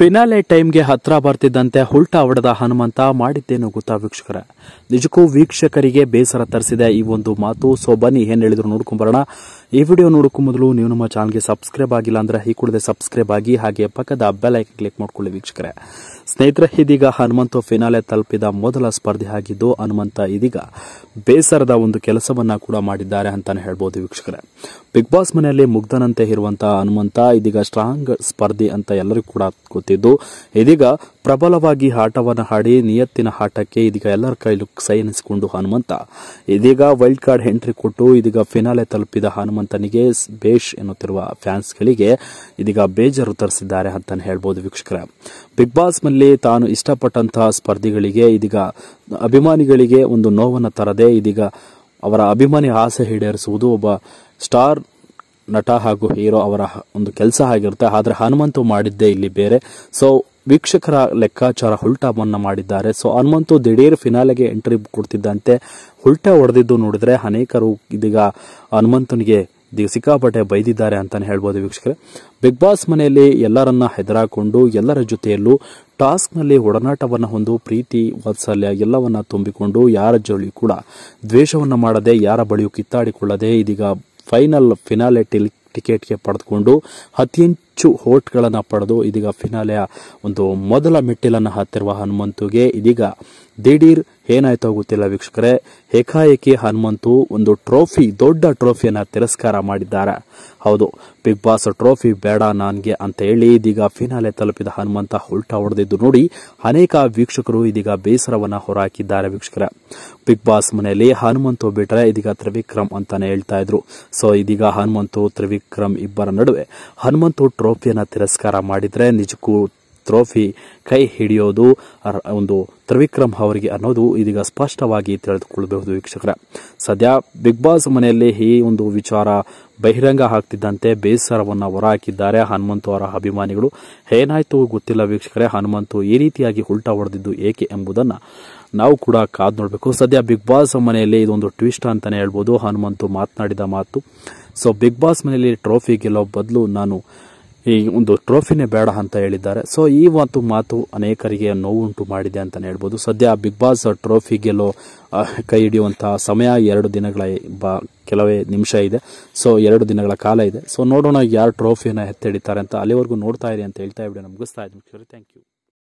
Finale ಟೈಮ್ಗೆ ಹತ್ರ ಬರ್ತಿದ್ದಂತೆ ಹುಲ್ಟಾ ಹೊಡೆದ ಹನುಮಂತ ಮಾಡಿದ್ದೇನು ಗೊತ್ತಾ ವೀಕ್ಷಕರೇ? ನಿಜಕ್ಕೂ ವೀಕ್ಷಕರಿಗೆ ಬೇಸರ ತರಿಸಿದೆ ಈ ಒಂದು ಮಾತು. ಸೊ ಬನ್ನಿ ಏನ್ ಹೇಳಿದ್ರು ನೋಡ್ಕೊಂಬರೋಣ. ಈ ವಿಡಿಯೋ ನೋಡೋಕ್ಕೂ ಮೊದಲು ನೀವು ನಮ್ಮ ಚಾನಲ್ಗೆ ಸಬ್ಸ್ಕ್ರೈಬ್ ಆಗಿಲ್ಲ ಅಂದ್ರೆ ಈ ಕೂಡಲೇ ಸಬ್ಸ್ಕ್ರೈಬ್ ಆಗಿ, ಹಾಗೆ ಪಕ್ಕದ ಬೆಲ್ ಐಕಾನ್ ಕ್ಲಿಕ್ ಮಾಡ್ಕೊಳ್ಳಿ ವೀಕ್ಷಕರೇ. ಸ್ನೇಹಿತರೆ, ಇದೀಗ ಹನುಮಂತ ಫಿನಾಲೆ ತಲುಪಿದ ಮೊದಲ ಸ್ಪರ್ಧೆ ಆಗಿದ್ದು, ಹನುಮಂತ ಇದೀಗ ಬೇಸರದ ಒಂದು ಕೆಲಸವನ್ನ ಕೂಡ ಮಾಡಿದ್ದಾರೆ ಅಂತಾನೆ ಹೇಳ್ಬೋದು ವೀಕ್ಷಕರೇ. ಬಿಗ್ ಬಾಸ್ ಮನೆಯಲ್ಲಿ ಮುಗ್ಧನಂತೆ ಇರುವಂತಹ ಹನುಮಂತ ಇದೀಗ ಸ್ಟ್ರಾಂಗ್ ಸ್ಪರ್ಧಿ ಅಂತ ಎಲ್ಲರಿಗೂ ಕೂಡ ಗೊತ್ತಿದ್ದು, ಇದೀಗ ಪ್ರಬಲವಾಗಿ ಆಟವನ್ನು ಆಡಿ ನಿಯತ್ತಿನ ಆಟಕ್ಕೆ ಇದೀಗ ಎಲ್ಲರ ಕೈಲೂ ಸೈ ಎನಿಸಿಕೊಂಡು ಹನುಮಂತ ಇದೀಗ ವೈಲ್ಡ್ ಕಾರ್ಡ್ ಎಂಟ್ರಿ ಕೊಟ್ಟು ಇದೀಗ ಫಿನಾಲೆ ತಲುಪಿದ ಹನುಮಂತನಿಗೆ ಬೇಷ್ ಎನ್ನುತ್ತಿರುವ ಫ್ಯಾನ್ಸ್ಗಳಿಗೆ ಇದೀಗ ಬೇಜಾರು ತರಿಸಿದ್ದಾರೆ ಅಂತಾನೆ ಹೇಳ್ಬೋದು ವೀಕ್ಷಕರೇ. ಬಿಗ್ ಬಾಸ್ ನಲ್ಲಿ ತಾನು ಇಷ್ಟಪಟ್ಟಂತಹ ಸ್ಪರ್ಧಿಗಳಿಗೆ ಇದೀಗ ಅಭಿಮಾನಿಗಳಿಗೆ ಒಂದು ನೋವನ್ನು ತರದೆ ಇದೀಗ ಅವರ ಅಭಿಮಾನಿ ಆಸೆ ಈಡೇರಿಸುವುದು ಒಬ್ಬ ಸ್ಟಾರ್ ನಟ ಹಾಗೂ ಹೀರೋ ಅವರ ಒಂದು ಕೆಲಸ ಆಗಿರುತ್ತೆ. ಆದ್ರೆ ಹನುಮಂತು ಮಾಡಿದ್ದೇ ಇಲ್ಲಿ ಬೇರೆ. ಸೊ ವೀಕ್ಷಕರ ಲೆಕ್ಕಾಚಾರ ಉಲ್ಟಾವನ್ನ ಮಾಡಿದ್ದಾರೆ. ಸೊ ಹನುಮಂತು ದಿಢೀರ್ ಫಿನಾಲೆಗೆ ಎಂಟ್ರಿ ಕೊಡ್ತಿದ್ದಂತೆ ಉಲ್ಟಾ ಹೊಡೆದಿದ್ದು ನೋಡಿದ್ರೆ ಅನೇಕರು ಇದೀಗ ಹನುಮಂತನಿಗೆ ಸಿಕ್ಕಾಪಟ್ಟೆ ಬೈದಿದ್ದಾರೆ ಅಂತಾನೆ ಹೇಳ್ಬೋದು ವೀಕ್ಷಕರೇ. ಬಿಗ್ ಬಾಸ್ ಮನೆಯಲ್ಲಿ ಎಲ್ಲರನ್ನ ಹೆದರಾಕೊಂಡು ಎಲ್ಲರ ಜೊತೆಯಲ್ಲೂ ಟಾಸ್ಕ್ ನಲ್ಲಿ ಒಡನಾಟವನ್ನ ಹೊಂದು ಪ್ರೀತಿ ವಾತ್ಸಲ್ಯ ಎಲ್ಲವನ್ನ ತುಂಬಿಕೊಂಡು ಯಾರ ಜೊಳಿ ಕೂಡ ದ್ವೇಷವನ್ನ ಮಾಡದೆ, ಯಾರ ಬಳಿಯೂ ಕಿತ್ತಾಡಿಕೊಳ್ಳದೆ ಇದೀಗ ಫೈನಲ್ ಫಿನಾಲೆ ಟಿಕೆಟ್ಗೆ ಪಡೆದುಕೊಂಡು ಅತಿ ಹೆಚ್ಚು ವೋಟ್ಗಳನ್ನು ಪಡೆದು ಇದೀಗ ಫಿನಾಲೆಯ ಒಂದು ಮೊದಲ ಮೆಟ್ಟಿಲನ್ನು ಹತ್ತಿರುವ ಹನುಮಂತುಗೆ ಇದೀಗ ದಿಢೀರ್ ಏನಾಯ್ತೋ ಗೊತ್ತಿಲ್ಲ ವೀಕ್ಷಕರೇ, ಏಕಾಏಕಿ ಹನುಮಂತು ಒಂದು ಟ್ರೋಫಿ, ದೊಡ್ಡ ಟ್ರೋಫಿಯನ್ನ ತಿರಸ್ಕಾರ ಮಾಡಿದ್ದಾರೆ. ಹೌದು, ಬಿಗ್ ಬಾಸ್ ಟ್ರೋಫಿ ಬೇಡ ನನ್ಗೆ ಅಂತ ಹೇಳಿ ಇದೀಗ ಫಿನಾಲೆ ತಲುಪಿದ ಹನುಮಂತ ಉಲ್ಟಾ ಹೊಡೆದಿದ್ದು ನೋಡಿ ಅನೇಕ ವೀಕ್ಷಕರು ಇದೀಗ ಬೇಸರವನ್ನ ಹೊರಹಾಕಿದ್ದಾರೆ ವೀಕ್ಷಕರೇ. ಬಿಗ್ ಬಾಸ್ ಮನೆಯಲ್ಲಿ ಹನುಮಂತು ಬಿಟ್ರೆ ಇದೀಗ ತ್ರಿವಿಕ್ರಮ್ ಅಂತಾನೆ ಹೇಳ್ತಾ ಇದ್ರು. ಸೊ ಇದೀಗ ಹನುಮಂತು ತ್ರಿವಿಕ್ರಮ್ ಇಬ್ಬರ ನಡುವೆ ಹನುಮಂತು ಟ್ರೋಫಿಯನ್ನ ತಿರಸ್ಕಾರ ಮಾಡಿದ್ರೆ ನಿಜಕ್ಕೂ ಟ್ರೋಫಿ ಕೈ ಹಿಡಿಯೋದು ಒಂದು ತ್ರಿವಿಕ್ರಮ್ ಅವರಿಗೆ ಅನ್ನೋದು ಇದೀಗ ಸ್ಪಷ್ಟವಾಗಿ ತಿಳಿದುಕೊಳ್ಳಬಹುದು ವೀಕ್ಷಕರೇ. ಸದ್ಯ ಬಿಗ್ ಬಾಸ್ ಮನೆಯಲ್ಲಿ ಈ ಒಂದು ವಿಚಾರ ಬಹಿರಂಗ ಆಗ್ತಿದ್ದಂತೆ ಬೇಸರವನ್ನ ಹೊರಹಾಕಿದ್ದಾರೆ ಹನುಮಂತು ಅವರ ಅಭಿಮಾನಿಗಳು. ಏನಾಯ್ತು ಗೊತ್ತಿಲ್ಲ ವೀಕ್ಷಕರೇ, ಹನುಮಂತು ಈ ರೀತಿಯಾಗಿ ಉಲ್ಟಾ ಹೊಡೆದಿದ್ದು ಏಕೆ ಎಂಬುದನ್ನ ನಾವು ಕೂಡ ಕಾದ್ ನೋಡಬೇಕು. ಸದ್ಯ ಬಿಗ್ ಬಾಸ್ ಮನೆಯಲ್ಲಿ ಇದೊಂದು ಟ್ವಿಸ್ಟ್ ಅಂತಾನೆ ಹೇಳ್ಬೋದು ಹನುಮಂತು ಮಾತನಾಡಿದ ಮಾತು. ಸೊ ಬಿಗ್ ಬಾಸ್ ಮನೆಯಲ್ಲಿ ಟ್ರೋಫಿ ಗೆಲ್ಲೋ ಬದಲು ನಾನು ಈ ಒಂದು ಟ್ರೋಫಿನೇ ಬೇಡ ಅಂತ ಹೇಳಿದ್ದಾರೆ. ಸೊ ಈ ಮಾತು ಅನೇಕರಿಗೆ ನೋವುಂಟು ಮಾಡಿದೆ ಅಂತಾನೆ ಹೇಳ್ಬೋದು. ಸದ್ಯ ಬಿಗ್ ಬಾಸ್ ಟ್ರೋಫಿ ಗೆಲ್ಲೋ ಕೈ ಹಿಡಿಯುವಂತಹ ಸಮಯ 2 ದಿನಗಳ ಕೆಲವೇ ನಿಮಿಷ ಇದೆ. ಸೊ 2 ದಿನಗಳ ಕಾಲ ಇದೆ. ಸೊ ನೋಡೋಣ ಯಾರು ಟ್ರೋಫಿಯನ್ನ ಎತ್ತಿಡಿತಾರೆ ಅಂತ. ಅಲ್ಲಿವರೆಗೂ ನೋಡ್ತಾ ಇರಿ ಅಂತ ಹೇಳ್ತಾ ವಿಡಿಯೋನ ಮುಗಿಸ್ತಾ ಇದ್ದೀನಿ. Thank you.